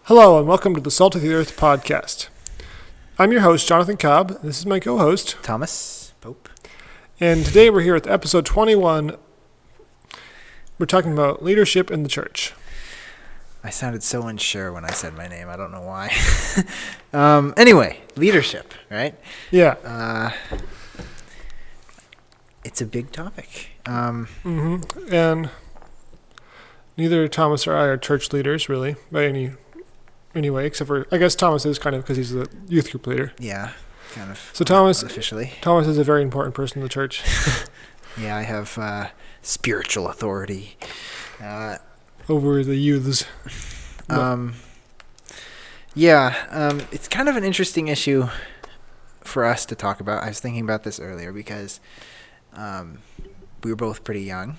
Hello and welcome to the Salt of the Earth podcast. I'm your host, Jonathan Cobb. This is my co-host, Thomas Pope. And today we're here with episode 21. We're talking about leadership in the church. I sounded so unsure when I said my name. I don't know why. Anyway, leadership, right? Yeah. It's a big topic. And neither Thomas or I are church leaders, really, by any way, except for, I guess Thomas is kind of because he's the youth group leader. Yeah, kind of. So Thomas is a very important person in the church. Yeah, I have spiritual authority over the youths. It's kind of an interesting issue for us to talk about. I was thinking about this earlier because we were both pretty young.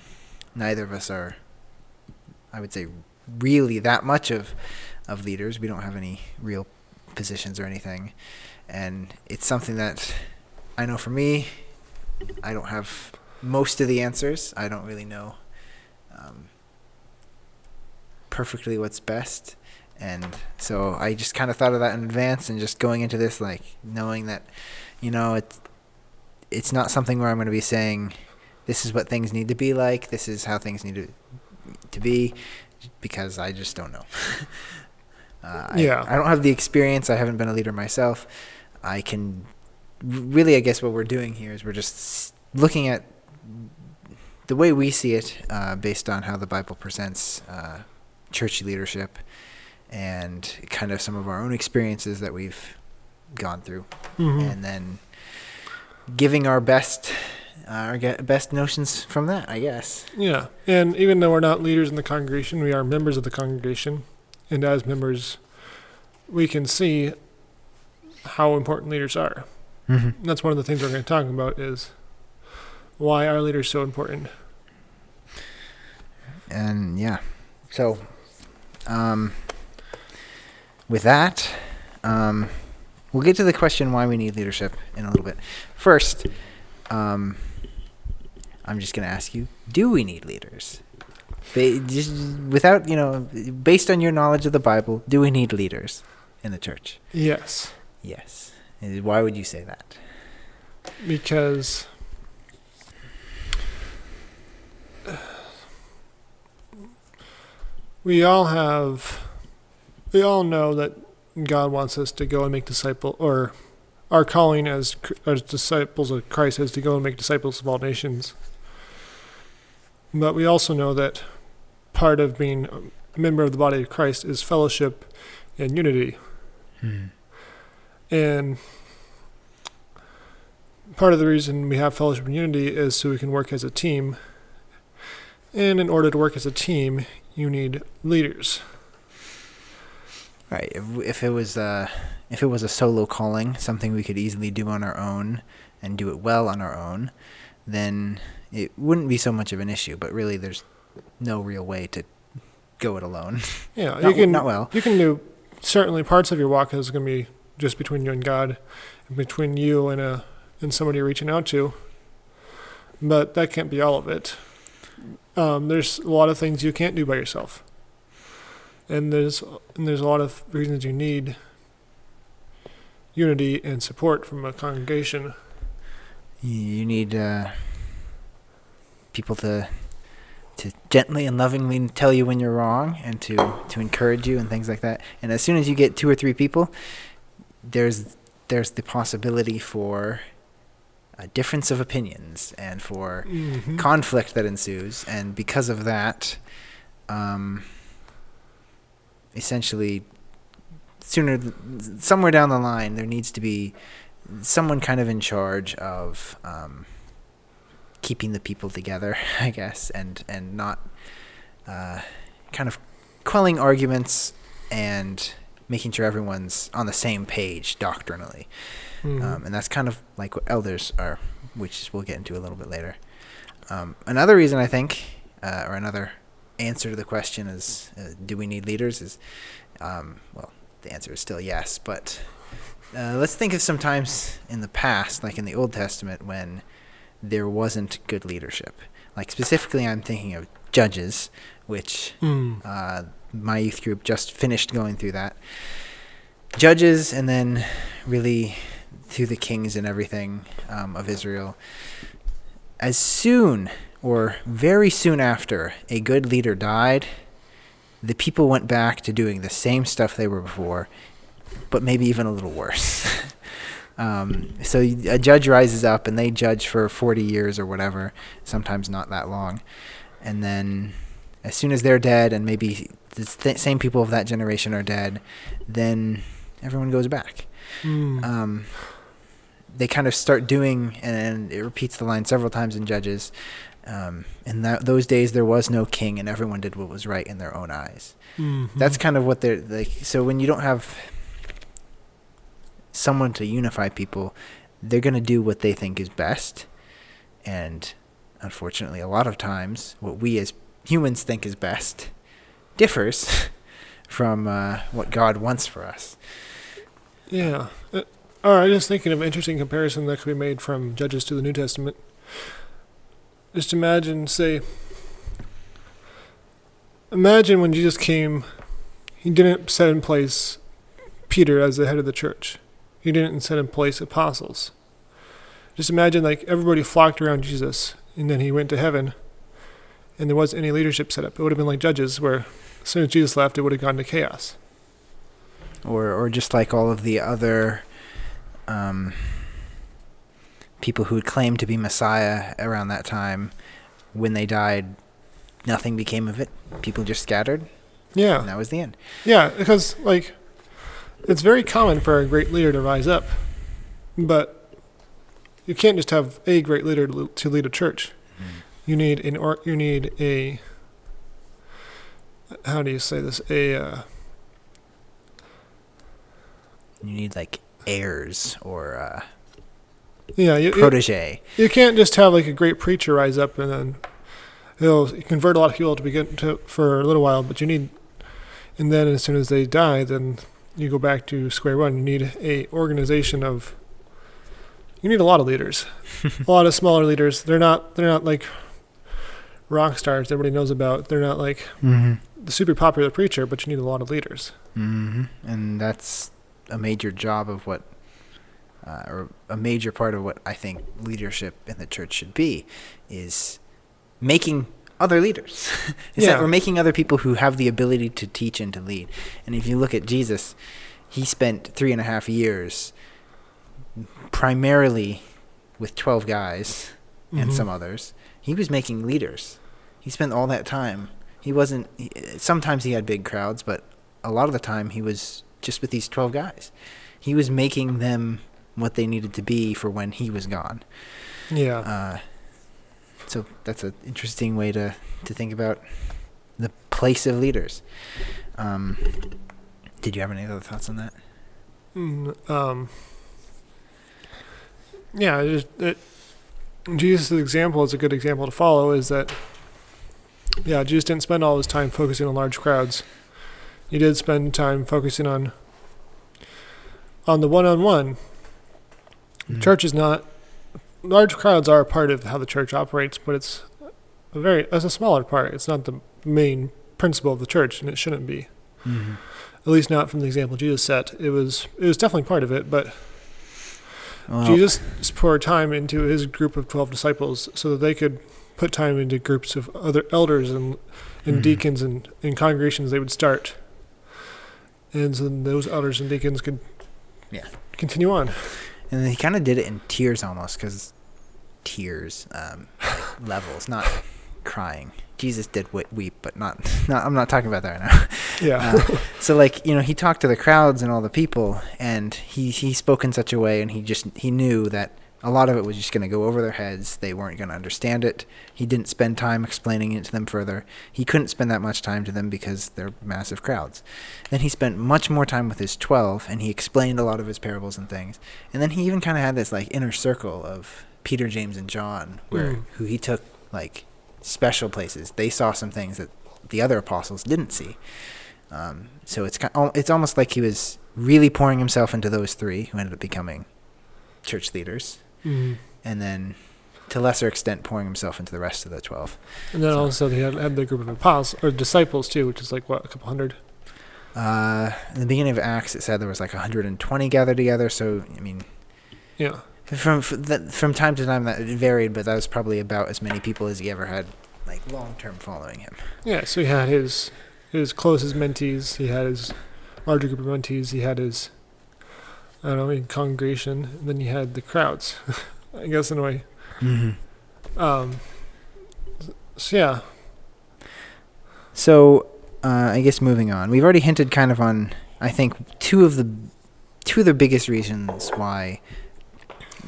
Neither of us are, I would say, really that much of leaders. We don't have any real positions or anything. And it's something that I know for me, I don't have most of the answers. I don't really know perfectly what's best. And so I just kind of thought of that in advance and just going into this, like, knowing that, it's not something where I'm going to be saying, this is what things need to be like, this is how things need to be, because I just don't know. I don't have the experience. I haven't been a leader myself. I guess what we're doing here is we're just looking at the way we see it based on how the Bible presents church leadership and kind of some of our own experiences that we've gone through, and then giving our best notions from that, I guess. Yeah, and even though we're not leaders in the congregation, we are members of the congregation. And as members, we can see how important leaders are. Mm-hmm. That's one of the things we're going to talk about is why are leaders so important? And so with that, we'll get to the question why we need leadership in a little bit. First, I'm just going to ask you, do we need leaders? Just without, based on your knowledge of the Bible, do we need leaders in the church? Yes. Yes. And why would you say that? Because we all know that God wants us to go and make disciples, or our calling as disciples of Christ is to go and make disciples of all nations. But we also know that part of being a member of the body of Christ is fellowship and unity. And part of the reason we have fellowship and unity is so we can work as a team. And in order to work as a team, you need leaders. Right. If it was a solo calling, something we could easily do on our own and do it well on our own, then it wouldn't be so much of an issue. But really, there's no real way to go it alone. Yeah, not well. You can do certainly parts of your walk is going to be just between you and God, and between you and somebody you're reaching out to. But that can't be all of it. There's a lot of things you can't do by yourself, and there's a lot of reasons you need unity and support from a congregation. You need people to gently and lovingly tell you when you're wrong and to encourage you and things like that. And as soon as you get 2 or 3 people, there's the possibility for a difference of opinions and for conflict that ensues. And because of that, essentially, somewhere down the line, there needs to be someone kind of in charge of keeping the people together, I guess, and not kind of quelling arguments and making sure everyone's on the same page doctrinally. And that's kind of like what elders are, which we'll get into a little bit later. Another reason I think, or another answer to the question is, do we need leaders, is, the answer is still yes, but let's think of some times in the past, like in the Old Testament, when there wasn't good leadership. Like specifically, I'm thinking of Judges, which my youth group just finished going through that. Judges, and then really through the kings and everything of Israel. As soon or very soon after a good leader died, the people went back to doing the same stuff they were before, but maybe even a little worse. So a judge rises up and they judge for 40 years or whatever, sometimes not that long. And then as soon as they're dead, and maybe the same people of that generation are dead, then everyone goes back. They kind of start doing, and it repeats the line several times in Judges, in those days there was no king, and everyone did what was right in their own eyes. Mm-hmm. That's kind of what they're like. So when you don't have someone to unify people, they're going to do what they think is best. And unfortunately, a lot of times, what we as humans think is best differs from what God wants for us. Yeah. All right, just thinking of an interesting comparison that could be made from Judges to the New Testament. Just imagine when Jesus came, he didn't set in place Peter as the head of the church. He didn't set in place apostles. Just imagine like everybody flocked around Jesus, and then he went to heaven, and there wasn't any leadership set up. It would have been like Judges, where as soon as Jesus left, it would have gone to chaos. Or just like all of the other people who had claimed to be Messiah around that time, when they died, nothing became of it. People just scattered. Yeah. And that was the end. Yeah, because like it's very common for a great leader to rise up, but you can't just have a great leader to lead a church. You need a how do you say this? You need like heirs or protege. You can't just have like a great preacher rise up and then he'll convert a lot of people for a little while, but you need, and then as soon as they die, then you go back to square one. You need you need a lot of leaders, a lot of smaller leaders. They're not like rock stars everybody knows about. They're not like the super popular preacher, but you need a lot of leaders. Mm-hmm. And that's a major job of what, or a major part of what I think leadership in the church should be, is making other leaders. That we're making other people who have the ability to teach and to lead. And if you look at Jesus, he spent 3.5 years primarily with 12 guys and some others. He was making leaders. He spent all that time. Sometimes he had big crowds, but a lot of the time he was just with these 12 guys. He was making them what they needed to be for when he was gone. Yeah. So that's an interesting way to think about the place of leaders. Did you have any other thoughts on that? Jesus' example is a good example to follow, is that, Jesus didn't spend all his time focusing on large crowds. He did spend time focusing on the one-on-one. Church is not, large crowds are a part of how the church operates, but it's a smaller part. It's not the main principle of the church, and it shouldn't be. Mm-hmm. At least not from the example Jesus set. It was definitely part of it, but Jesus poured time into his group of 12 disciples so that they could put time into groups of other elders and deacons and congregations they would start. And so those elders and deacons could continue on. And he kind of did it in tears almost, because levels, not crying. Jesus did weep, but not I'm not talking about that right now. Yeah. So he talked to the crowds and all the people, and he spoke in such a way, and he knew that a lot of it was just going to go over their heads. They weren't going to understand it. He didn't spend time explaining it to them further. He couldn't spend that much time to them because they're massive crowds. Then he spent much more time with his 12, and he explained a lot of his parables and things. And then he even kind of had this inner circle of Peter, James, and John, who he took special places. They saw some things that the other apostles didn't see. So it's almost like he was really pouring himself into those three who ended up becoming church leaders. Mm-hmm. And then to lesser extent pouring himself into the rest of the 12. And then also he had the group of apostles or disciples too, which is like what, a couple hundred. In the beginning of Acts, it said there was like 120 gathered together. So I mean, yeah, from time to time that varied, but that was probably about as many people as he ever had, like long term following him. Yeah, so he had his closest mentees, he had his larger group of mentees, he had his congregation, and then he had the crowds. I guess in a way. Mm-hmm. So yeah. So I guess moving on, we've already hinted kind of on, I think, two of the biggest reasons why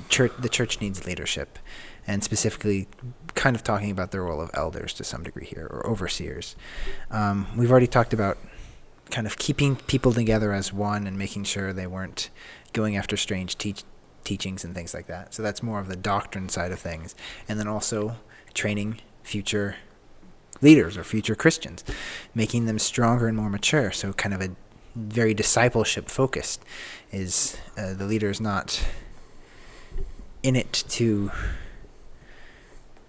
the church needs leadership, and specifically kind of talking about the role of elders to some degree here, or overseers. We've already talked about kind of keeping people together as one and making sure they weren't going after strange teachings and things like that. So that's more of the doctrine side of things. And then also training future leaders or future Christians, making them stronger and more mature. So kind of a very discipleship focused is the leader is not in it to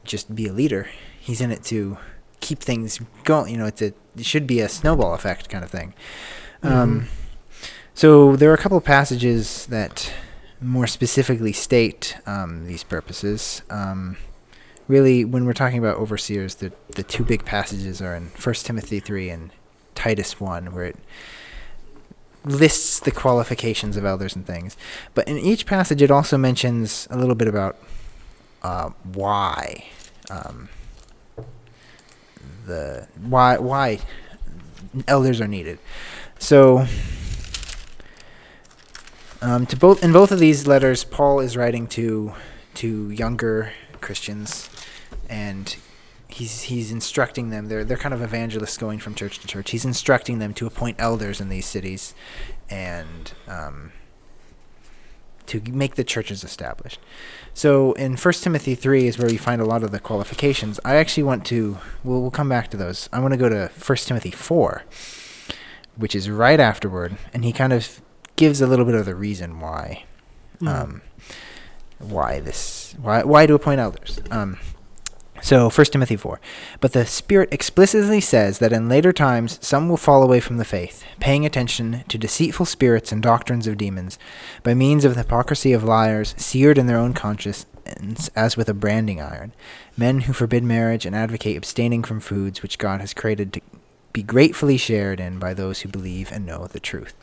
just be a leader. He's in it to keep things going. It should be a snowball effect kind of thing. Mm-hmm. So there are a couple of passages that more specifically state these purposes. Really, when we're talking about overseers, the two big passages are in 1 Timothy 3 and Titus 1, where it lists the qualifications of elders and things. But in each passage, it also mentions a little bit about why elders are needed. So in both of these letters, Paul is writing to younger Christians, and he's instructing them. They're kind of evangelists going from church to church. He's instructing them to appoint elders in these cities and to make the churches established. So in 1 Timothy 3 is where you find a lot of the qualifications. I actually want to, we'll come back to those. I want to go to 1 Timothy 4, which is right afterward, and he kind of gives a little bit of the reason why why to appoint elders. So 1 Timothy 4. But the Spirit explicitly says that in later times some will fall away from the faith, paying attention to deceitful spirits and doctrines of demons, by means of the hypocrisy of liars, seared in their own conscience as with a branding iron, men who forbid marriage and advocate abstaining from foods which God has created to be gratefully shared in by those who believe and know the truth.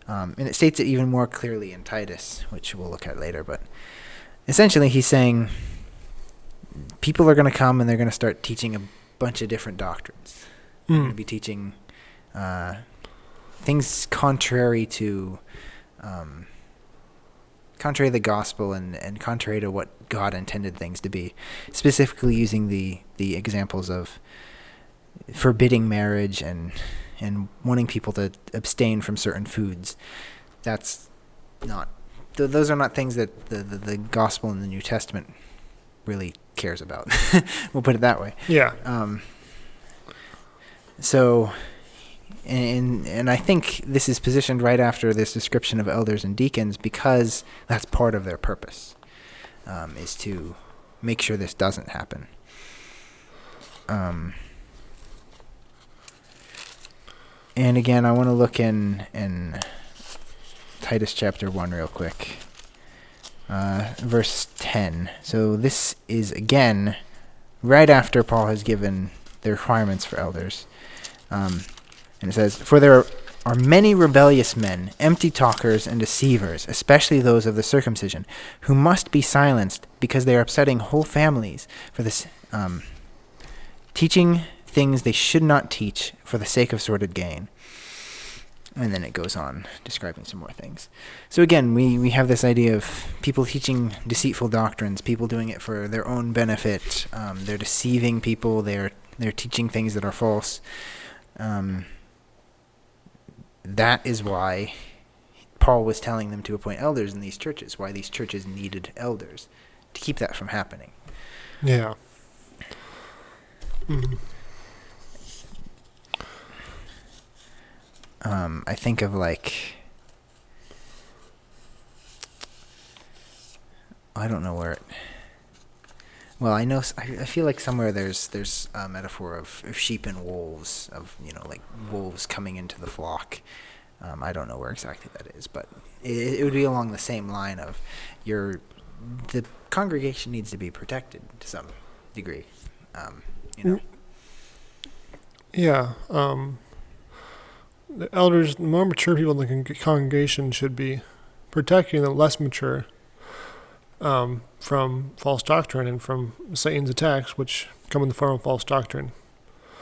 And it states it even more clearly in Titus, which we'll look at later, but essentially he's saying people are going to come and they're going to start teaching a bunch of different doctrines. They're going to be teaching things contrary to the gospel and contrary to what God intended things to be, specifically using the examples of forbidding marriage and wanting people to abstain from certain foods. That's not those are not things that the gospel in the New Testament really cares about. We'll put it that way. Yeah. So, and I think this is positioned right after this description of elders and deacons, because that's part of their purpose, is to make sure this doesn't happen. And again, I want to look in Titus Chapter 1 real quick. Verse 10. So this is, again, right after Paul has given the requirements for elders. And it says, "For there are many rebellious men, empty talkers and deceivers, especially those of the circumcision, who must be silenced because they are upsetting whole families for this, teaching things they should not teach for the sake of sordid gain." And then it goes on describing some more things. So again, we have this idea of people teaching deceitful doctrines, people doing it for their own benefit. They're deceiving people. They're teaching things that are false. That is why Paul was telling them to appoint elders in these churches, why these churches needed elders, to keep that from happening. Yeah. Mm-hmm. I think of I don't know where Well, I know. I feel like somewhere there's a metaphor of sheep and wolves, of like wolves coming into the flock. I don't know where exactly that is, but it would be along the same line of the congregation needs to be protected to some degree. Yeah. The elders, the more mature people in the congregation should be protecting the less mature from false doctrine and from Satan's attacks, which come in the form of false doctrine.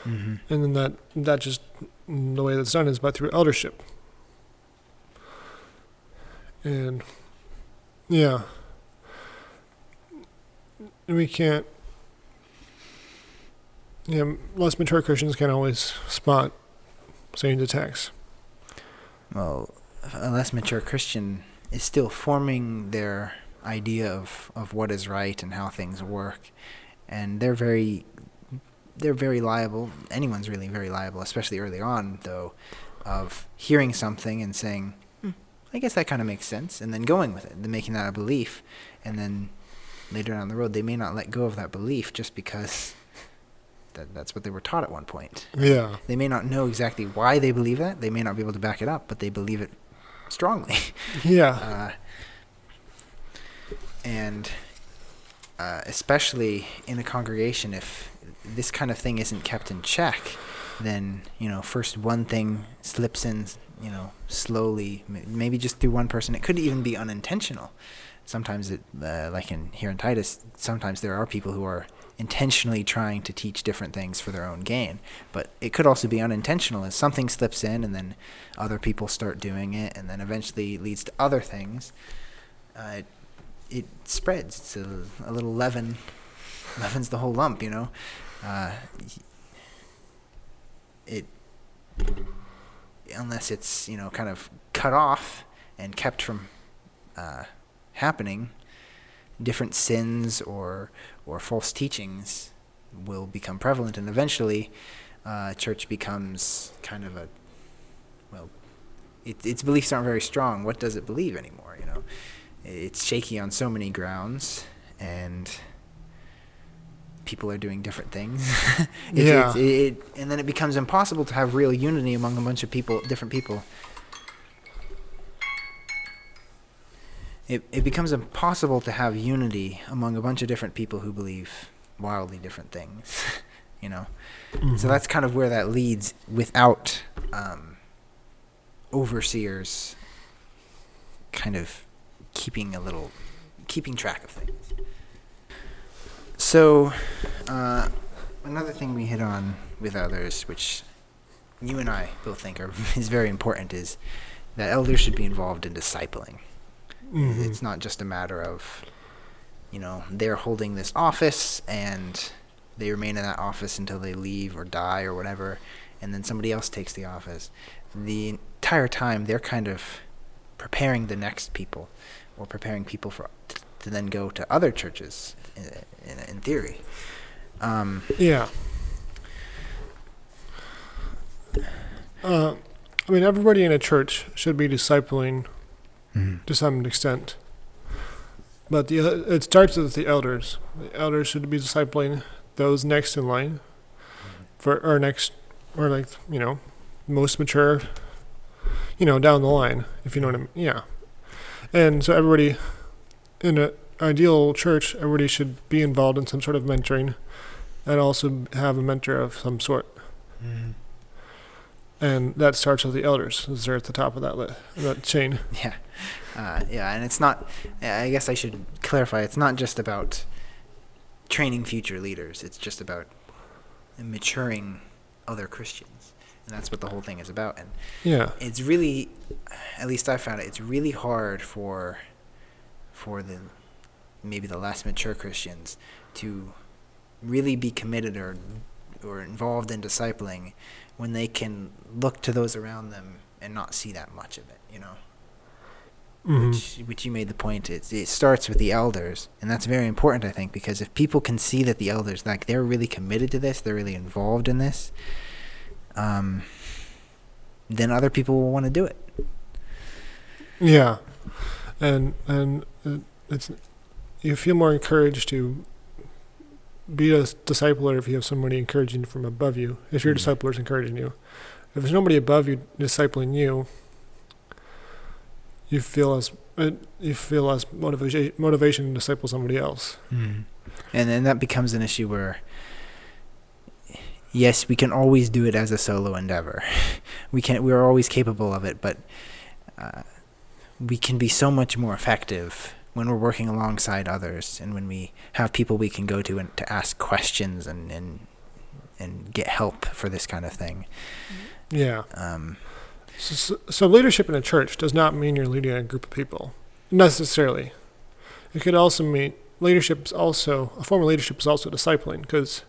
Mm-hmm. And then that just, the way that's done is by through eldership. And, yeah. We can't, less mature Christians can't always spot Satan's attacks. Well, a less mature Christian is still forming their idea of what is right and how things work, and they're very liable. Anyone's really very liable, especially early on, though, of hearing something and saying, I guess that kind of makes sense, and then going with it, and making that a belief, and then later down the road, they may not let go of that belief just because that's what they were taught at one point. Yeah. They may not know exactly why they believe that. They may not be able to back it up, but they believe it strongly. Yeah. And especially in a congregation, if this kind of thing isn't kept in check, then, first one thing slips in, slowly, maybe just through one person. It could even be unintentional. Sometimes like here in Titus, sometimes there are people who are intentionally trying to teach different things for their own gain, but it could also be unintentional as something slips in and then other people start doing it, and then eventually leads to other things. It spreads. It's a little leavens the whole lump, it unless it's kind of cut off and kept from happening, different sins or false teachings will become prevalent, and eventually church becomes kind of its beliefs aren't very strong. What does it believe anymore? It's shaky on so many grounds, and people are doing different things. And then it becomes impossible to have real unity among a bunch of different people. It becomes impossible to have unity among a bunch of different people who believe wildly different things, Mm-hmm. So that's kind of where that leads without overseers kind of keeping track of things. So another thing we hit on with others, which you and I both think is very important, is that elders should be involved in discipling. Mm-hmm. It's not just a matter of, they're holding this office and they remain in that office until they leave or die or whatever, and then somebody else takes the office. The entire time they're kind of preparing the next people, or preparing people to then go to other churches, in theory. Yeah. Everybody in a church should be discipling to some extent. But it starts with the elders. The elders should be discipling those next in line most mature, down the line, if you know what I mean. Yeah. And so everybody in an ideal church, everybody should be involved in some sort of mentoring and also have a mentor of some sort. Mm-hmm. And that starts with the elders, as they're at the top of that chain. Yeah. And it's not, I guess I should clarify, it's not just about training future leaders. It's just about maturing other Christians. And that's what the whole thing is about. And it's really, at least I found it's really hard for maybe the less mature Christians to really be committed or involved in discipling when they can look to those around them and not see that much of it, Mm-hmm. Which you made the point, it starts with the elders, and that's very important, I think, because if people can see that the elders, they're really committed to this, they're really involved in this, then other people will want to do it. Yeah, and it's you feel more encouraged to be a discipler if you have somebody encouraging you from above you. If your discipler is encouraging you, if there's nobody above you discipling you, you feel less motivation to disciple somebody else. And then that becomes an issue where, yes, we can always do it as a solo endeavor. We're always capable of it, but we can be so much more effective when we're working alongside others, and when we have people we can go to and to ask questions and get help for this kind of thing. Yeah. So leadership in a church does not mean you're leading a group of people, necessarily. It could also mean a form of leadership is also discipling, because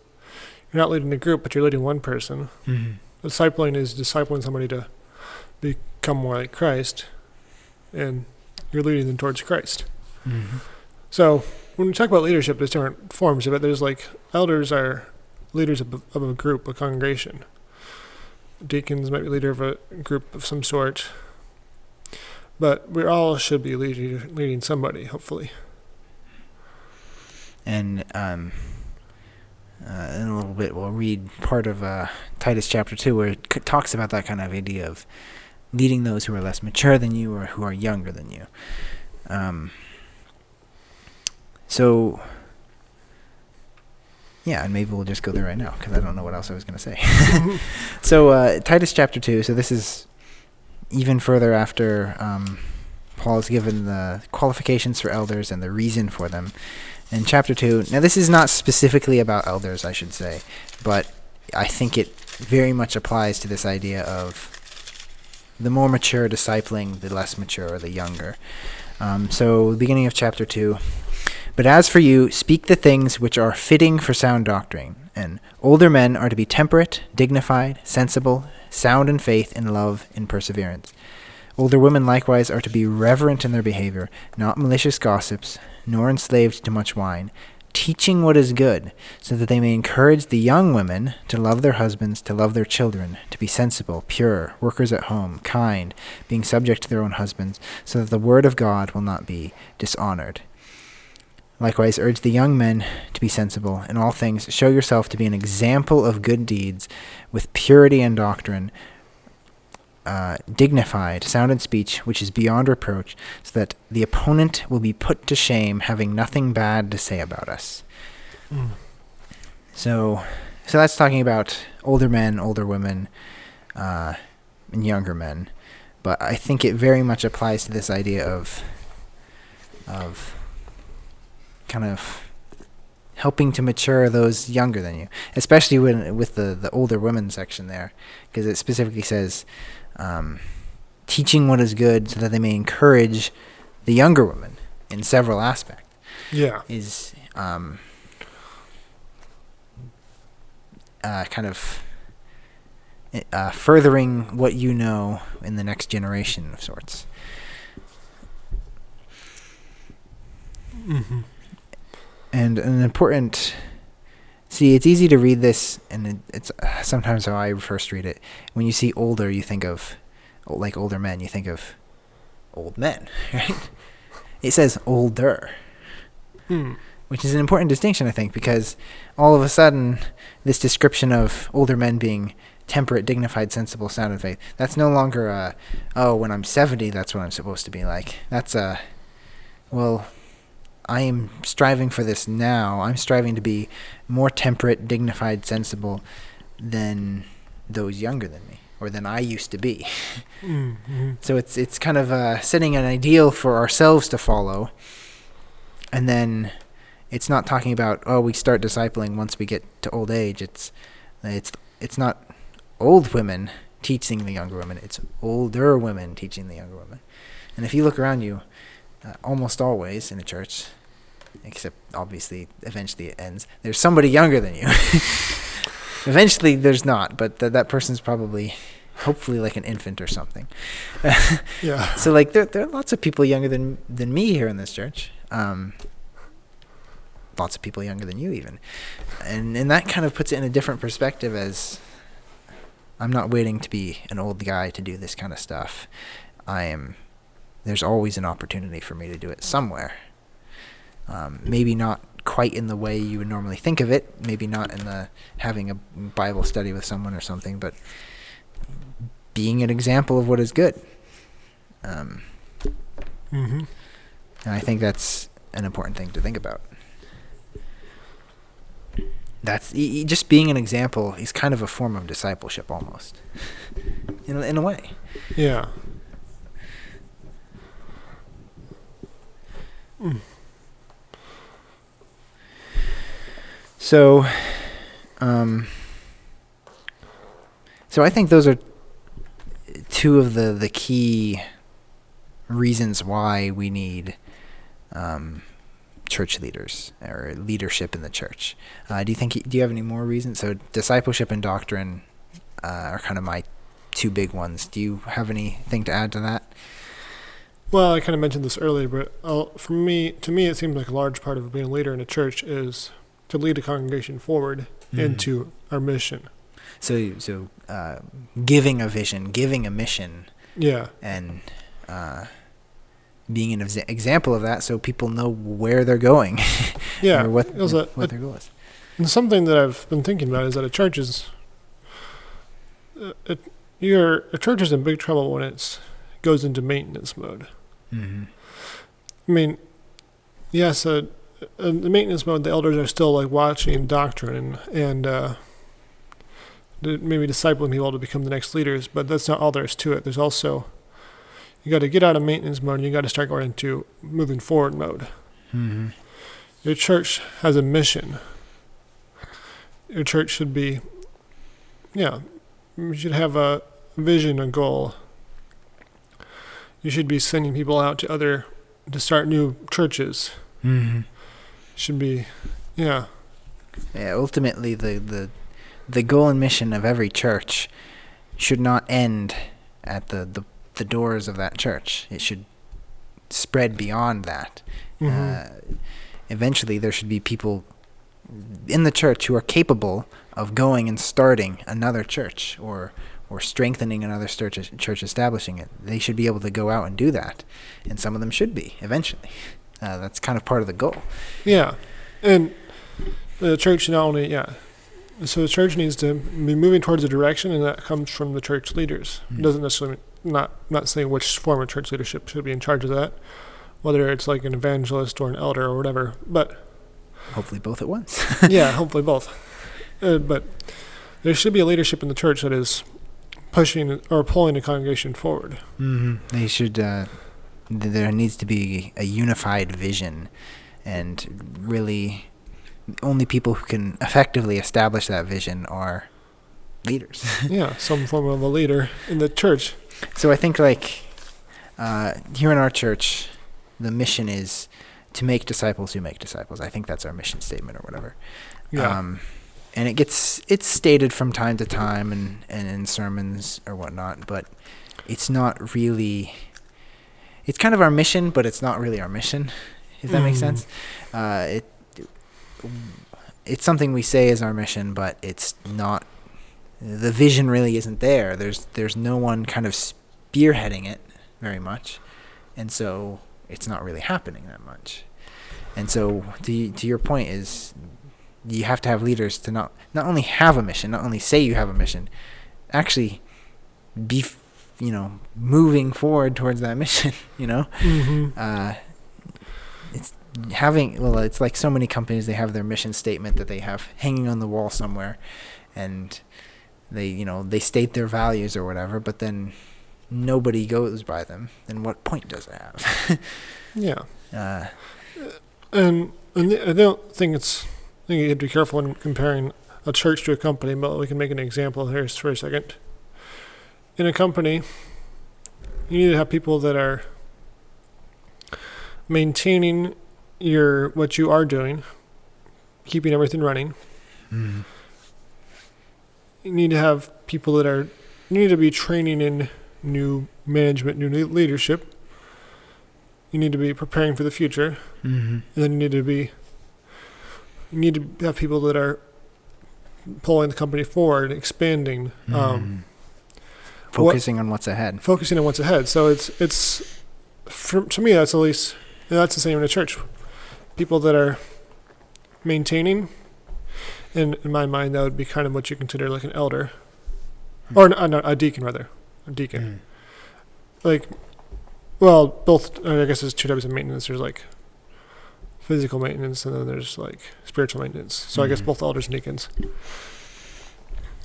you're not leading a group, but you're leading one person. Discipling is discipling somebody to become more like Christ, and you're leading them towards Christ. So when we talk about leadership, there's different forms of it. There's like elders are leaders of a group, a congregation. Deacons might be leader of a group of some sort. But we all should be leading somebody, hopefully. And in a little bit, we'll read part of Titus Chapter 2, where it talks about that kind of idea of leading those who are less mature than you or who are younger than you. So, yeah, and maybe we'll just go there right now, because I don't know what else I was going to say. So, Titus Chapter 2, so this is even further after Paul has given the qualifications for elders and the reason for them. In Chapter 2, now this is not specifically about elders, I should say, but I think it very much applies to this idea of the more mature discipling the less mature or the younger. So, the beginning of Chapter 2. But as for you, speak the things which are fitting for sound doctrine. And older men are to be temperate, dignified, sensible, sound in faith, in love, in perseverance. Older women likewise are to be reverent in their behavior, not malicious gossips, nor enslaved to much wine, teaching what is good, so that they may encourage the young women to love their husbands, to love their children, to be sensible, pure, workers at home, kind, being subject to their own husbands, so that the word of God will not be dishonored. Likewise, urge the young men to be sensible in all things. Show yourself to be an example of good deeds, with purity and doctrine, dignified, sound in speech, which is beyond reproach, so that the opponent will be put to shame, having nothing bad to say about us. So that's talking about older men, older women, and younger men. But I think it very much applies to this idea of kind of helping to mature those younger than you, especially with the older women section there, because it specifically says teaching what is good, so that they may encourage the younger women in several aspects. Yeah, is kind of furthering what you know in the next generation of sorts. And an important... See, it's easy to read this, and it's sometimes how I first read it. When you see older, you think of, like older men, you think of old men, right? It says older, which is an important distinction, I think, because all of a sudden, this description of older men being temperate, dignified, sensible, sound in faith, that's no longer when I'm 70, that's what I'm supposed to be like. That's I am striving for this now. I'm striving to be more temperate, dignified, sensible than those younger than me, or than I used to be. So it's kind of setting an ideal for ourselves to follow, and then it's not talking about we start discipling once we get to old age. It's not old women teaching the younger women. It's older women teaching the younger women. And if you look around you, almost always in a church, except obviously eventually it ends, there's somebody younger than you. Eventually there's not, but that person's probably, hopefully, like an infant or something. Yeah. So like there are lots of people younger than me here in this church. Lots of people younger than you even. And that kind of puts it in a different perspective, as I'm not waiting to be an old guy to do this kind of stuff. There's always an opportunity for me to do it somewhere. Maybe not quite in the way you would normally think of it. Maybe not in the having a Bible study with someone or something, but being an example of what is good. And I think that's an important thing to think about. That's just being an example is kind of a form of discipleship almost, in a way. Yeah. So I think those are two of the key reasons why we need church leaders or leadership in the church. Do you have any more reasons? So discipleship and doctrine are kind of my two big ones. Do you have anything to add to that? Well, I kind of mentioned this earlier, but to me, it seems like a large part of being a leader in a church is to lead a congregation forward into our mission. So giving a vision, giving a mission, and being an example of that, so people know where they're going, or what their goal is. And something that I've been thinking about is that a church is in big trouble when it goes into maintenance mode. I mean, yes, in the maintenance mode, the elders are still like watching doctrine and maybe discipling people to become the next leaders, but that's not all there is to it. There's also, you got to get out of maintenance mode and you got to start going into moving forward mode. Your church has a mission. Your church should be, you should have a vision, a goal. You should be sending people out to start new churches. Should be, ultimately, the goal and mission of every church should not end at the doors of that church. It should spread beyond that. Eventually, there should be people in the church who are capable of going and starting another church or strengthening another church, establishing it. They should be able to go out and do that, and some of them should be eventually. That's kind of part of the goal. Yeah, and the church not only so the church needs to be moving towards a direction, and that comes from the church leaders. It doesn't necessarily not saying which form of church leadership should be in charge of that, whether it's like an evangelist or an elder or whatever. But hopefully both at once. Hopefully both. But there should be a leadership in the church that is pushing or pulling the congregation forward. They should. There needs to be a unified vision, and really, only people who can effectively establish that vision are leaders. Some form of a leader in the church. So I think here in our church, the mission is to make disciples who make disciples. I think that's our mission statement or whatever. And it's stated from time to time and in sermons or whatnot, but it's not really. It's kind of our mission, but it's not really our mission, if that makes sense. It's something we say is our mission, but it's not. The vision really isn't there. There's no one kind of spearheading it very much, and so it's not really happening that much. And so to your point is, you have to have leaders to not only have a mission, not only say you have a mission, actually be moving forward towards that mission. It's like so many companies, they have their mission statement that they have hanging on the wall somewhere, and they state their values or whatever, but then nobody goes by them. Then what point does it have? And I don't think I think you have to be careful when comparing a church to a company, but we can make an example here for a second. In a company, you need to have people that are maintaining what you are doing, keeping everything running. You need to have people you need to be training in new management, new leadership. You need to be preparing for the future. And then you need to have people that are pulling the company forward, expanding, focusing on what's ahead. So it's to me, that's the same in a church. People that are maintaining. And in my mind, that would be kind of what you consider like an elder. Or no, a deacon, rather. A deacon. Like, well, both, I guess there's two types of maintenance. There's like physical maintenance, and then there's like spiritual maintenance. So I guess both elders and deacons.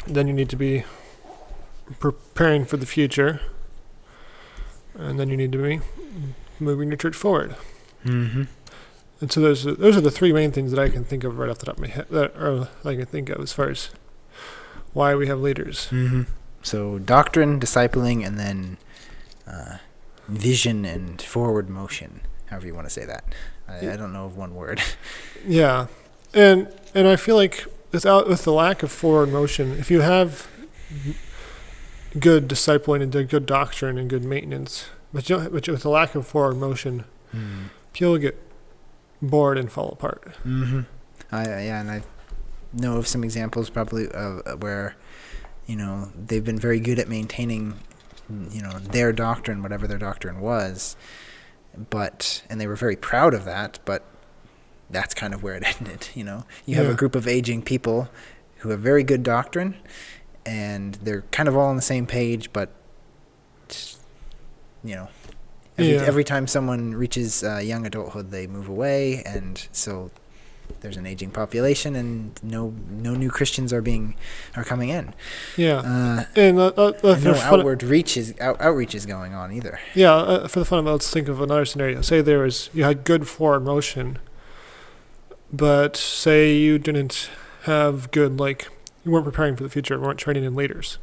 Then you need to be preparing for the future, and then you need to be moving your church forward. Mm-hmm. And so those are the three main things that I can think of right off the top of my head, or I can think of as far as why we have leaders. Mm-hmm. So doctrine, discipling, and then vision and forward motion, however you want to say that. I don't know of one word. Yeah, and I feel like with the lack of forward motion, if you have good discipling and good doctrine and good maintenance, but with the lack of forward motion, people get bored and fall apart. Mm-hmm. And I know of some examples probably of where, they've been very good at maintaining, their doctrine, whatever their doctrine was, and they were very proud of that, but that's kind of where it ended. You have a group of aging people who have very good doctrine, and they're kind of all on the same page, but every time someone reaches young adulthood, they move away, and so there's an aging population, and no new Christians are coming in. Yeah, no outreach is going on either. Yeah, for the fun of it, let's think of another scenario. Say you had good forward motion, but say you didn't have good, you weren't preparing for the future, weren't training in leaders.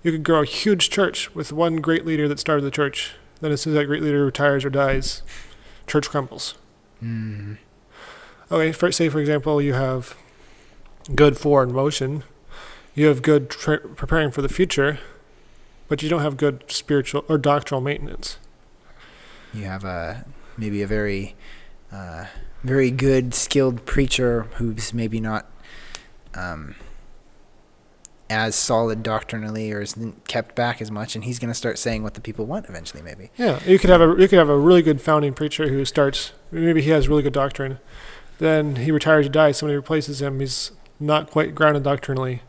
You could grow a huge church with one great leader that started the church. Then as soon as that great leader retires or dies, church crumbles. Okay, say for example, you have good forward motion, you have good preparing for the future, but you don't have good spiritual or doctrinal maintenance. You have maybe a very very good, skilled preacher who's maybe not as solid doctrinally or isn't kept back as much, and he's going to start saying what the people want eventually, maybe. Yeah, you could have a really good founding preacher who starts, maybe he has really good doctrine, then he retires or dies, somebody replaces him, he's not quite grounded doctrinally,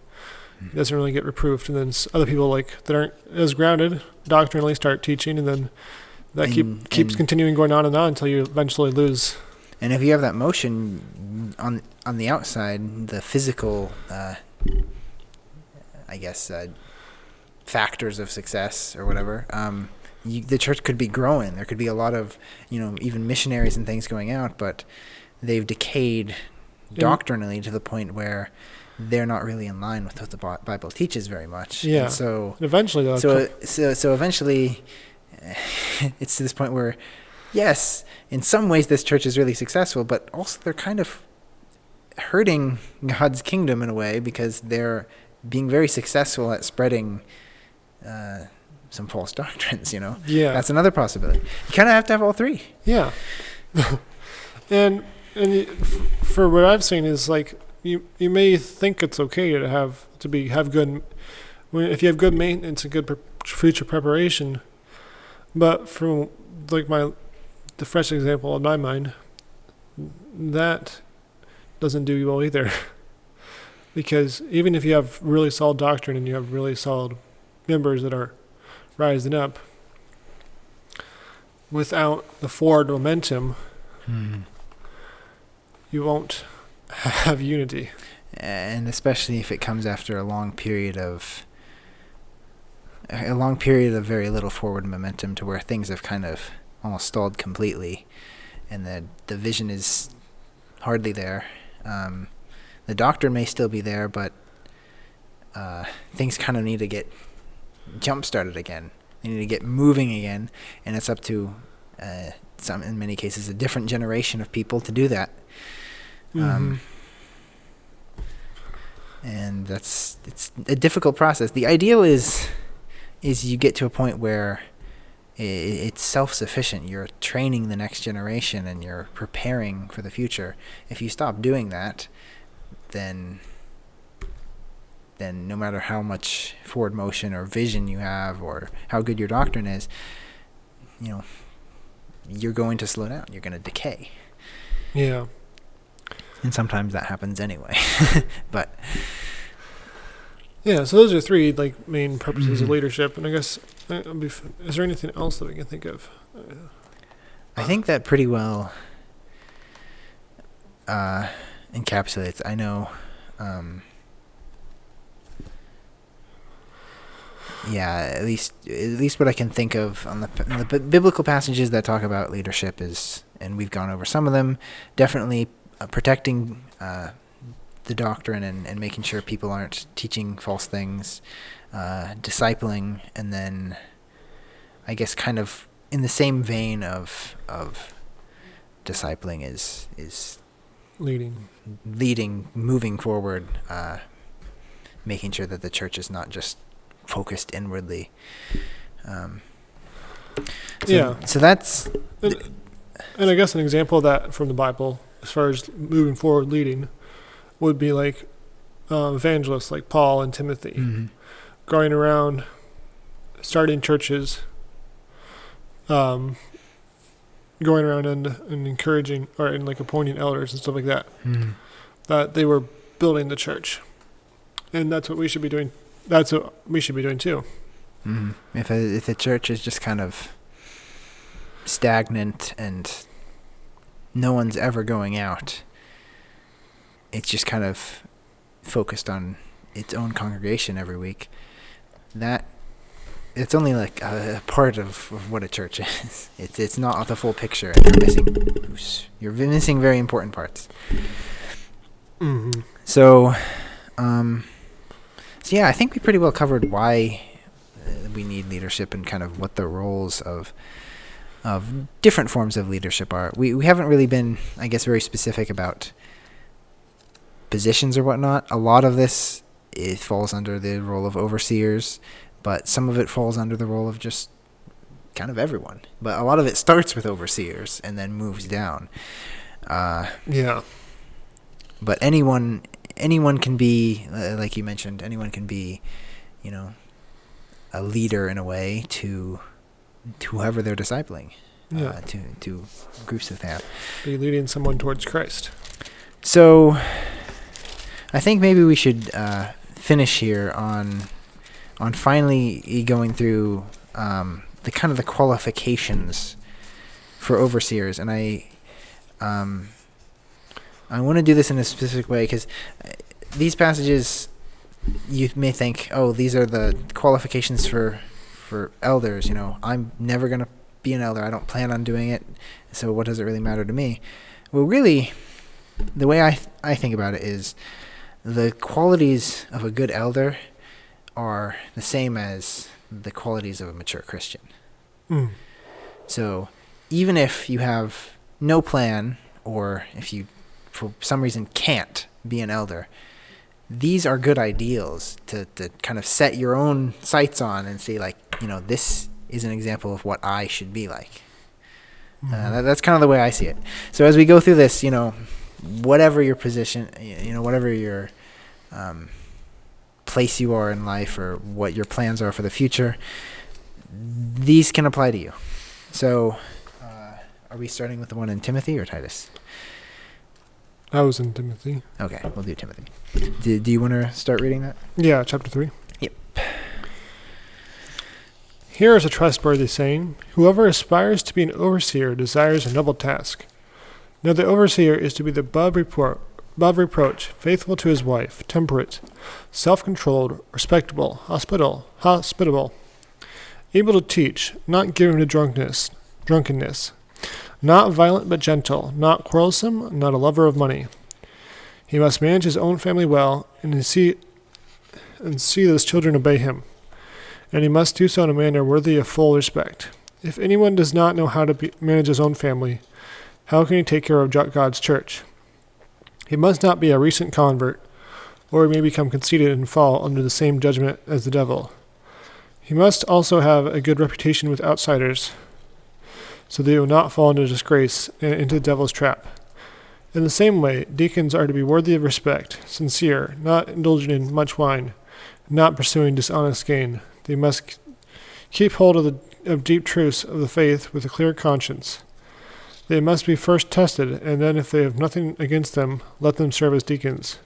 he doesn't really get reproved, and then other people that aren't as grounded doctrinally start teaching, and then that keeps continuing going on and on until you eventually lose. And if you have that motion on the outside, the physical factors of success or whatever, the church could be growing. There could be a lot of, even missionaries and things going out, but they've decayed doctrinally to the point where they're not really in line with what the Bible teaches very much. Yeah. And so eventually, eventually, it's to this point where, yes, in some ways this church is really successful, but also they're kind of hurting God's kingdom in a way because they're being very successful at spreading some false doctrines, Yeah. That's another possibility. You kind of have to have all three. Yeah. and for what I've seen is you may think it's okay to have good, if you have good maintenance and good future preparation, but from the fresh example in my mind, that doesn't do you well either. Because even if you have really solid doctrine and you have really solid members that are rising up, without the forward momentum, you won't have unity. And especially if it comes after a long period of very little forward momentum, to where things have kind of almost stalled completely, and the vision is hardly there. The doctrine may still be there, but things kind of need to get jump-started again. They need to get moving again, and it's up to in many cases, a different generation of people to do that. And it's a difficult process. The ideal is you get to a point where it's self-sufficient. You're training the next generation and you're preparing for the future. If you stop doing that, then no matter how much forward motion or vision you have or how good your doctrine is, you're going to slow down. You're going to decay. Yeah. And sometimes that happens anyway. But yeah, so those are three like main purposes of leadership. And I guess, is there anything else that we can think of? I think that pretty well encapsulates. I know, at least what I can think of on the biblical passages that talk about leadership is, and we've gone over some of them, definitely protecting the doctrine and making sure people aren't teaching false things, discipling, and then I guess kind of in the same vein of discipling is leading, moving forward, making sure that the church is not just focused inwardly. So that's... And I guess an example of that from the Bible, as far as moving forward leading, would be like evangelists like Paul and Timothy, going around starting churches, going around and encouraging and like appointing elders and stuff like that. That they were building the church, and that's what we should be doing. That's what we should be doing too. If the church is just kind of stagnant and no one's ever going out, it's just kind of focused on its own congregation every week, that it's only like a part of what a church is. It's not the full picture, and you're missing very important parts. So yeah, I think we pretty well covered why we need leadership and kind of what the roles of different forms of leadership are. We haven't really been, I guess, very specific about positions or whatnot. A lot of this, it falls under the role of overseers, but some of it falls under the role of just kind of everyone. But a lot of it starts with overseers and then moves down. But anyone can be, like you mentioned, anyone can be, a leader in a way to whoever they're discipling, to groups that they have. Be leading someone towards Christ. So I think maybe we should finish here on finally going through the kind of the qualifications for overseers, and I want to do this in a specific way because these passages, you may think, oh, these are the qualifications for elders. I'm never going to be an elder. I don't plan on doing it. So what does it really matter to me? Well, really, the way I think about it is the qualities of a good elder are the same as the qualities of a mature Christian. So even if you have no plan, or if you for some reason can't be an elder, these are good ideals to kind of set your own sights on and say, like, this is an example of what I should be like. That's kind of the way I see it. So as we go through this, whatever your position, whatever your place you are in life or what your plans are for the future, these can apply to you. So are we starting with the one in Timothy or Titus? I was in Timothy. Okay, we'll do Timothy. Do you want to start reading that? Yeah, chapter 3. Yep. Here is a trustworthy saying: whoever aspires to be an overseer desires a noble task. Now the overseer is to be above reproach, faithful to his wife, temperate, self-controlled, respectable, hospitable, able to teach, not given to drunkenness, not violent but gentle, not quarrelsome, not a lover of money. He must manage his own family well, and see that his children obey him. And he must do so in a manner worthy of full respect. If anyone does not know how to manage his own family, how can he take care of God's church? He must not be a recent convert, or he may become conceited and fall under the same judgment as the devil. He must also have a good reputation with outsiders, so that he will not fall into disgrace and into the devil's trap. In the same way, deacons are to be worthy of respect, sincere, not indulging in much wine, not pursuing dishonest gain. They must keep hold of deep truths of the faith with a clear conscience. They must be first tested, and then if they have nothing against them, let them serve as deacons.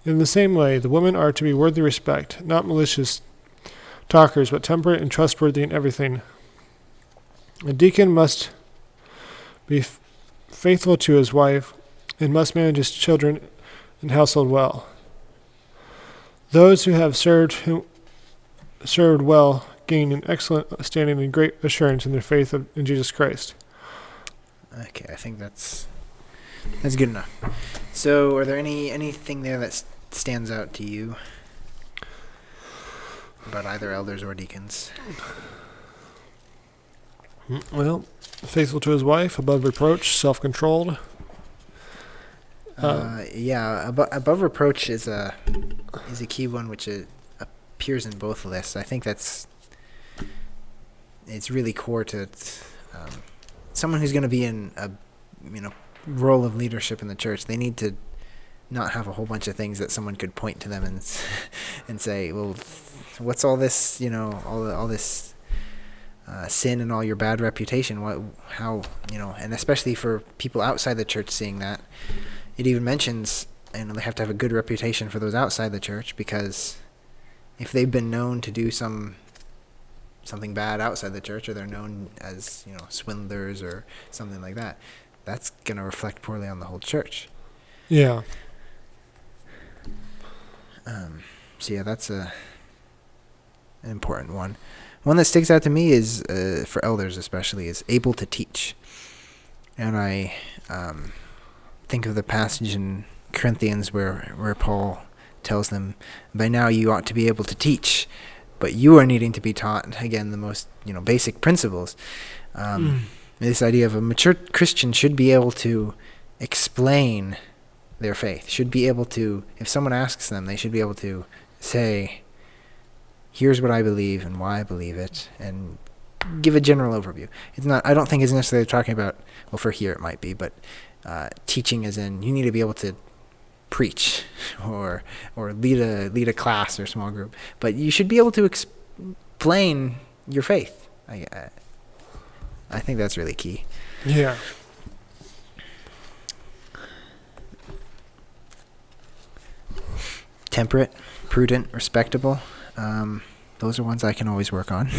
In the same way, the women are to be worthy respect, not malicious talkers, but temperate and trustworthy in everything. A deacon must be faithful to his wife and must manage his children and household well. Those who have served well gain an excellent standing and great assurance in their faith in Jesus Christ. Okay, I think that's good enough. So, are there anything there that stands out to you about either elders or deacons? Well, faithful to his wife, above reproach, self-controlled. Above reproach is a key one, which appears in both lists. I think it's really core to someone who's going to be in a role of leadership in the church. They need to not have a whole bunch of things that someone could point to them and say, well, what's all this, all this sin and all your bad reputation? And especially for people outside the church seeing that, it even mentions, they have to have a good reputation for those outside the church, because if they've been known to do something bad outside the church, or they're known as, swindlers or something like that, that's going to reflect poorly on the whole church. Yeah. That's an important one. One that sticks out to me is, for elders especially, is able to teach. And I think of the passage in Corinthians where Paul tells them, by now you ought to be able to teach, but you are needing to be taught, again, the most basic principles. This idea of a mature Christian should be able to explain their faith, should be able to, if someone asks them, they should be able to say, here's what I believe and why I believe it, and give a general overview. I don't think it's necessarily talking about, well, for here it might be, but teaching as in you need to be able to preach or lead a class or small group, but you should be able to explain your faith. I think that's really key. Yeah. Temperate, prudent, respectable. Those are ones I can always work on.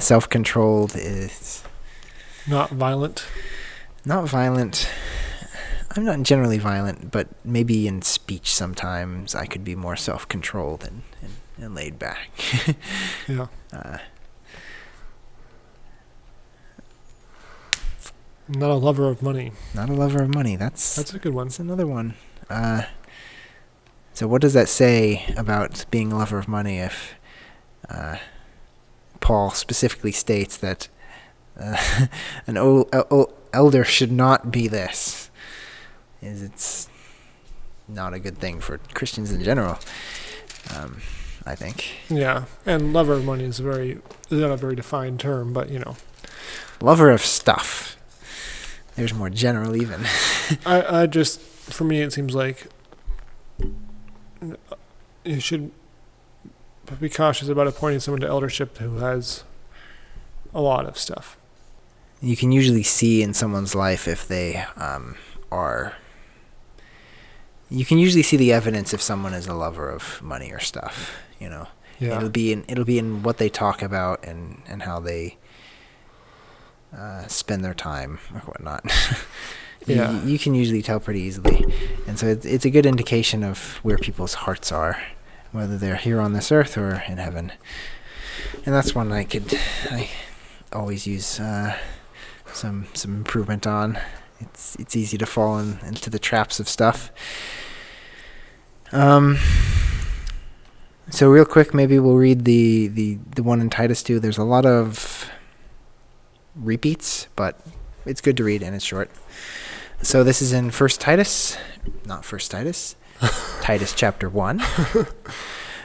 Self-controlled is... Not violent. Not violent. I'm not generally violent, but maybe in speech sometimes I could be more self-controlled and laid back. Yeah. Not a lover of money. Not a lover of money. That's a good one. That's another one. So what does that say about being a lover of money if Paul specifically states that an elder should not be this? It's not a good thing for Christians in general, I think. Yeah, and lover of money is not a very defined term, but Lover of stuff. There's more general even. I just, for me, it seems like you should be cautious about appointing someone to eldership who has a lot of stuff. You can usually see in someone's life if they are... You can usually see the evidence if someone is a lover of money or stuff, Yeah. It'll be in what they talk about and how they spend their time or whatnot. Yeah. You can usually tell pretty easily. And so it's a good indication of where people's hearts are, whether they're here on this earth or in heaven. And that's one I always use some improvement on. It's easy to fall into the traps of stuff. So real quick, maybe we'll read the one in Titus 2. There's a lot of repeats, but it's good to read and it's short. So this is in Titus Chapter 1,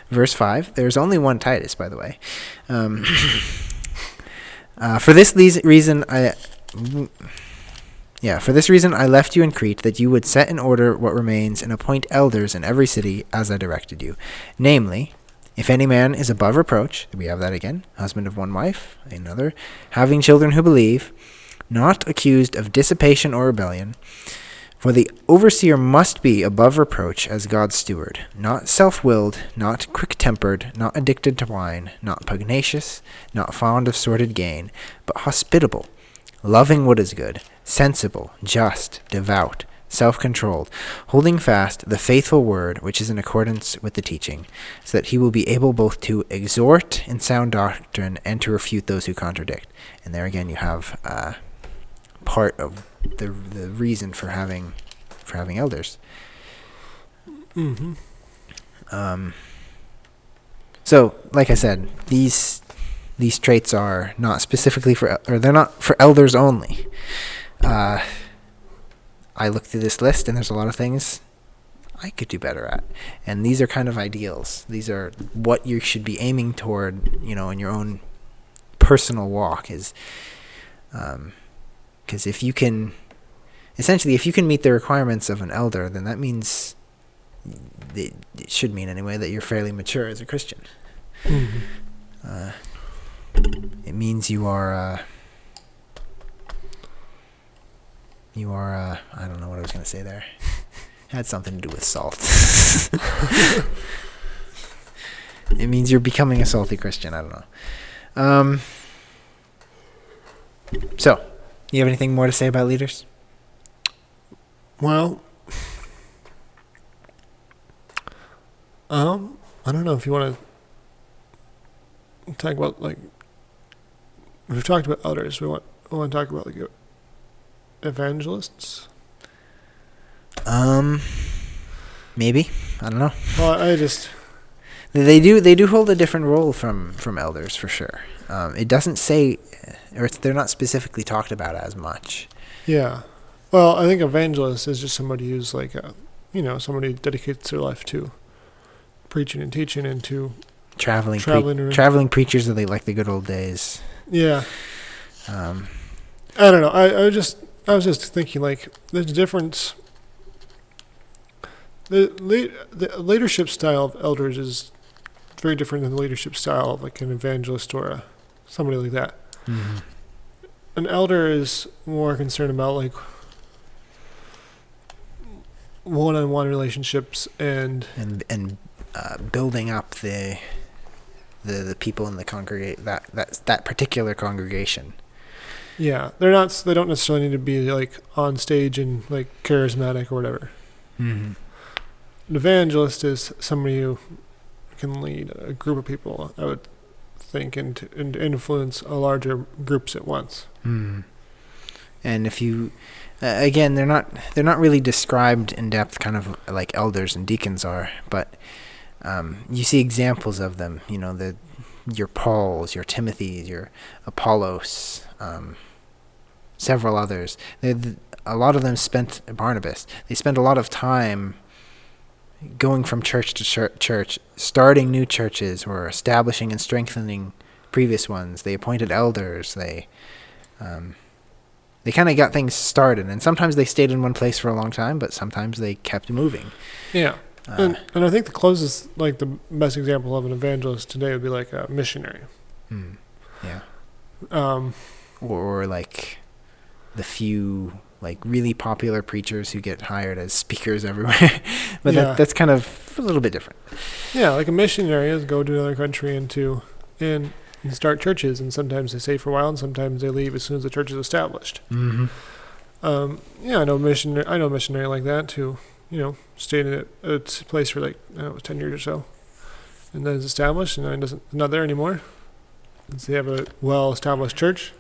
verse 5. There's only one Titus, by the way. For this reason I left you in Crete, that you would set in order what remains and appoint elders in every city as I directed you. Namely, if any man is above reproach, we have that again, husband of one wife, another, having children who believe, not accused of dissipation or rebellion. For the overseer must be above reproach as God's steward, not self-willed, not quick-tempered, not addicted to wine, not pugnacious, not fond of sordid gain, but hospitable, loving what is good, sensible, just, devout, self-controlled, holding fast the faithful word which is in accordance with the teaching, so that he will be able both to exhort in sound doctrine and to refute those who contradict. And there again you have part of the reason for having elders. Mm-hmm. So, like I said, these traits are not specifically they're not for elders only. I looked through this list, and there's a lot of things I could do better at. And these are kind of ideals. These are what you should be aiming toward, in your own personal walk. Is because if you can meet the requirements of an elder, then that means, it should mean anyway, that you're fairly mature as a Christian. Mm-hmm. It means you are, I don't know what I was going to say there. It had something to do with salt. It means you're becoming a salty Christian. I don't know. So, you have anything more to say about leaders? Well, I don't know if you want to talk about, we've talked about elders. We want to talk about evangelists. Maybe. I don't know. Well, they do hold a different role from elders for sure. It doesn't say, or they're not specifically talked about as much. Yeah. Well, I think evangelist is just somebody who's somebody who dedicates their life to preaching and teaching and to traveling preachers that they like the good old days. Yeah. I don't know. I was just thinking, there's a difference. The leadership style of elders is very different than the leadership style of an evangelist or somebody like that. Mm-hmm. An elder is more concerned about one-on-one relationships and building up the people in the that particular congregation. Yeah, they don't necessarily need to be on stage and charismatic or whatever. Mm-hmm. An evangelist is somebody who can lead a group of people, I would think, and influence a larger groups at once. Mm. And if you, again, they're not really described in depth, kind of like elders and deacons are, but you see examples of them. Your Pauls, your Timothys, your Apollos, several others. A lot of them Barnabas. They spent a lot of time going from church to church, starting new churches or establishing and strengthening previous ones. They appointed elders. They kind of got things started, and sometimes they stayed in one place for a long time, but sometimes they kept moving. Yeah. And I think the closest, the best example of an evangelist today would be a missionary. Yeah. Or the few really popular preachers who get hired as speakers everywhere. But yeah. That's kind of a little bit different. Yeah, a missionary is go to another country and start churches, and sometimes they stay for a while, and sometimes they leave as soon as the church is established. Mm-hmm. I know a missionary like that who, stayed in a place for 10 years or so, and then it's established, and then not there anymore. They have a well-established church.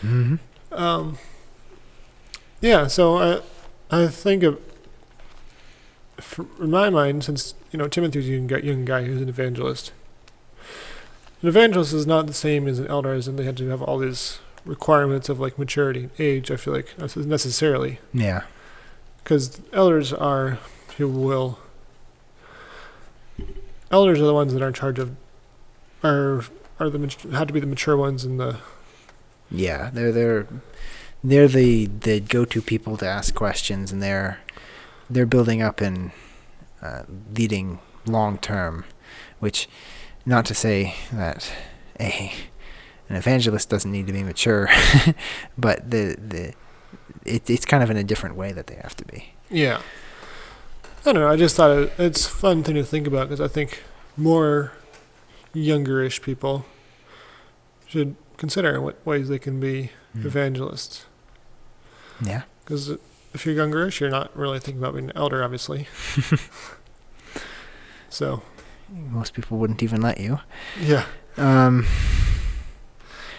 Mm-hmm. Yeah, so I think in my mind, since Timothy's a young guy who's an evangelist. An evangelist is not the same as an elder, as in they had to have all these requirements of maturity and age. I feel necessarily. Yeah. Because elders are the ones that are in charge of, have to be the mature ones in the. Yeah, they're the go-to people to ask questions, and they're building up and leading long term, which, not to say that An evangelist doesn't need to be mature, but it's kind of in a different way that they have to be. Yeah. I don't know. I just thought it's a fun thing to think about because I think more younger-ish people should consider what ways they can be evangelists. Yeah. Because if you're younger-ish, you're not really thinking about being an elder, obviously. So. Most people wouldn't even let you. Yeah.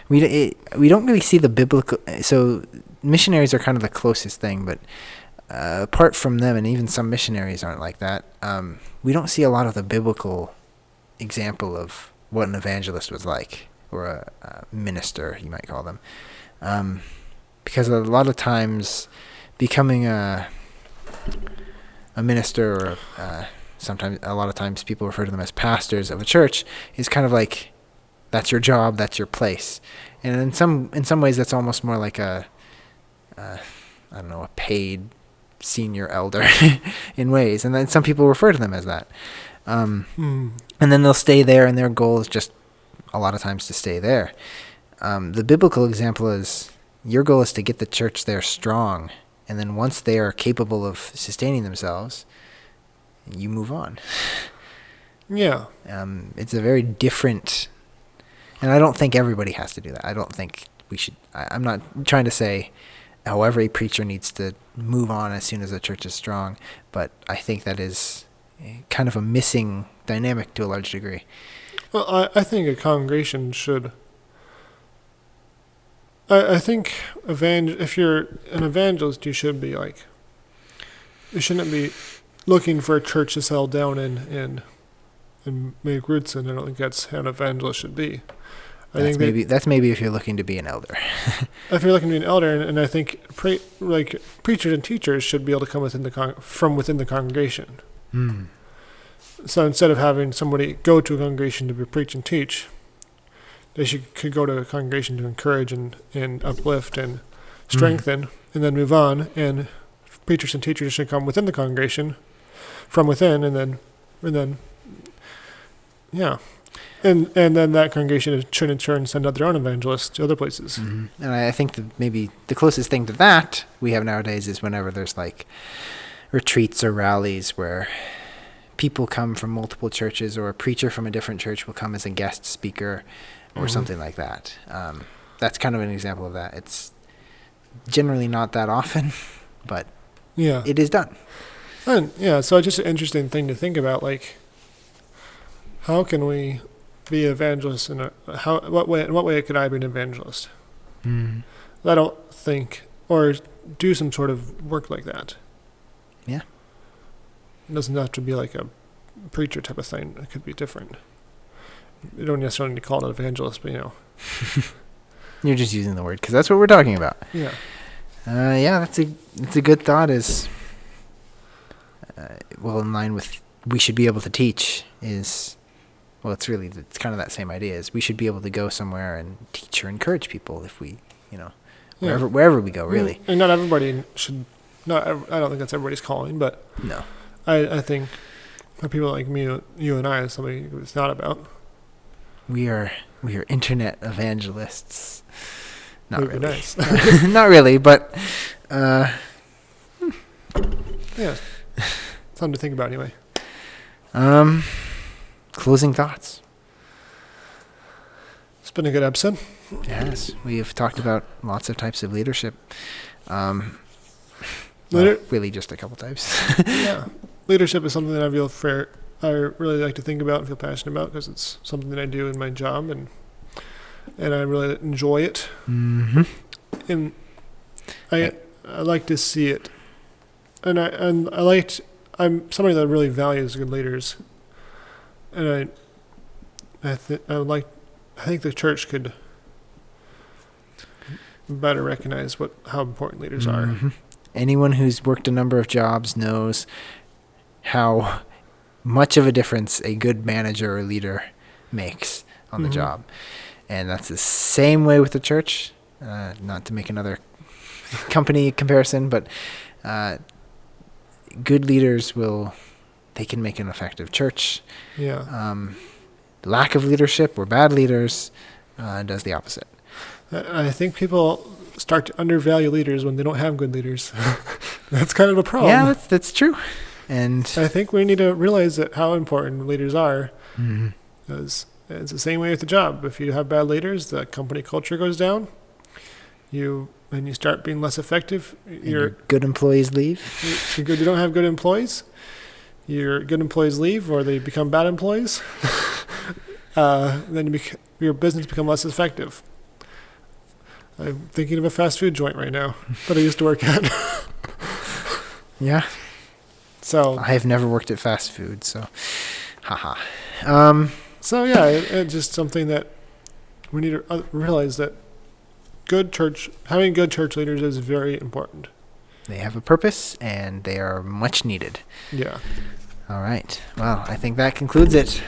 We don't really see the biblical. So missionaries are kind of the closest thing, but apart from them, and even some missionaries aren't like that. We don't see a lot of the biblical example of what an evangelist was like, or a minister, you might call them, because a lot of times becoming a minister, or sometimes a lot of times people refer to them as pastors of a church, is kind of like that's your job, that's your place, and in some ways that's almost more like a paid senior elder in ways, and then some people refer to them as that, and then they'll stay there, and their goal is just a lot of times to stay there. The biblical example is your goal is to get the church there strong, and then once they are capable of sustaining themselves, you move on. Yeah. It's a very different, and I don't think everybody has to do that. I don't think we should. I'm not trying to say, oh, every preacher needs to move on as soon as the church is strong, but I think that is kind of a missing dynamic to a large degree. Well, I think a congregation should. I think if you're an evangelist, you should be like. You shouldn't be looking for a church to settle down in and make roots in. I don't think that's how an evangelist should be. That's maybe if you're looking to be an elder. If you're looking to be an elder, and I think preachers and teachers should be able to come from within the congregation. Mm. So instead of having somebody go to a congregation to preach and teach, they could go to a congregation to encourage and uplift and strengthen, and then move on. And preachers and teachers should come within the congregation, from within, and then, yeah. And then that congregation should in turn send out their own evangelists to other places. Mm-hmm. And I think maybe the closest thing to that we have nowadays is whenever there's like retreats or rallies where people come from multiple churches, or a preacher from a different church will come as a guest speaker or something like that. That's kind of an example of that. It's generally not that often, but yeah, it is done. And yeah, so it's just an interesting thing to think about, like, how can we be evangelists, and what way could I be an evangelist? I don't think, or do some sort of work like that. Yeah. It doesn't have to be like a preacher type of thing. It could be different. You don't necessarily need to call it an evangelist, but You're just using the word because that's what we're talking about. Yeah. That's a good thought. Is in line with we should be able to teach is. Well, it's kind of that same idea. Is we should be able to go somewhere and teach or encourage people if we, wherever we go, really. And not everybody should. I don't think that's everybody's calling, but no. I think for people like me, you and I, is somebody who it's not about. We are internet evangelists. Not really. Nice. Not really, but yeah, something to think about anyway. Closing thoughts. It's been a good episode. Yes, we have talked about lots of types of leadership. Really just a couple types. Yeah. Leadership is something that I really like to think about and feel passionate about because it's something that I do in my job, and I really enjoy it. Mm-hmm. And I like to see it. And I'm somebody that really values good leaders. And I think the church could better recognize how important leaders are. Anyone who's worked a number of jobs knows how much of a difference a good manager or leader makes on the job. And that's the same way with the church. Not to make another company comparison, but good leaders they can make an effective church. Yeah. Lack of leadership or bad leaders does the opposite. I think people start to undervalue leaders when they don't have good leaders. That's kind of a problem. Yeah, that's true. And I think we need to realize that how important leaders are. mm-hmm. Because it's the same way with the job. If you have bad leaders, the company culture goes down. You start being less effective. Your good employees leave. You don't have good employees. Your good employees leave, or they become bad employees. Then your business becomes less effective. I'm thinking of a fast food joint right now that I used to work at. Yeah. So I have never worked at fast food, so haha. So yeah, it's just something that we need to realize that having good church leaders is very important. They have a purpose, and they are much needed. Yeah. All right. Well, I think that concludes it.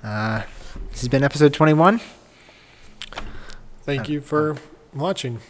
This has been episode 21. Thank you for watching.